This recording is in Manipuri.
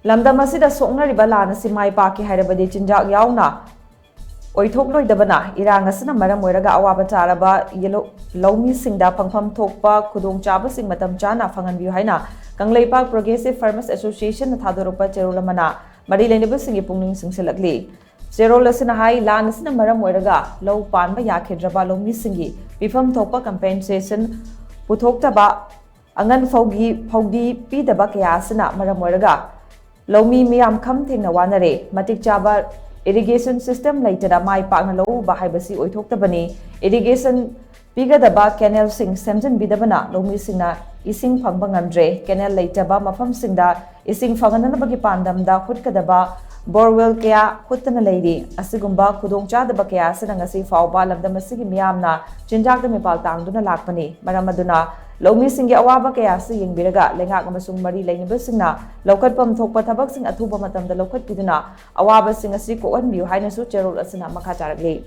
lamdam asida soknariba lana si mai PAKKE HAIRABADI CHINJAK YAUNA OITHOKLOIDABANA IRANG ASINA MARAM OIRAGA AWABA TARABA Loumee Shing Da Phangpham Thokpa Khudong Chaba Sing Matam Chana Phanghanbiyu HAINA KANGLEIPAK Progressive Farmers Association THADORAKPA CHEROL AMANA MARI LEINABA SINGI PUKNING CHINGSHILLAKLI CHEROL ASINA HAI LAN ASINA MARAM OIRAGA LAU PANBA YAKHIDRABA Loumee Shingi PIFAM Thokpa Compensation PUTHOKTABA ANGAN FAUDI PIDABA KAYA ASINA MARAM OIRAGA Loumee miyam kham thengna wanare matik chaba irrigation system laitara mai pakna louba haibasi oithoktabani irrigation pigadaba canal sing semjan bidabana Loumee Shingna ising phangba ngamdre canal laitaba mafam singda ising phangananabagi pandamda khutkadaba borewell kaya khutana leiri asigumba khudong chadaba kaya asina ngasi fawba lamdam asigi miyamna chinjak da mipal tangduna lakpani maramaduna Loumee Shinggi awaba kaya si yengbiraga lengak amasung mari LEINABA singna laukatpam thokpa thabak sing athuba matamda laukatpiduna awaba sing asi koanbiyu haina su CHEROL asina makha charakli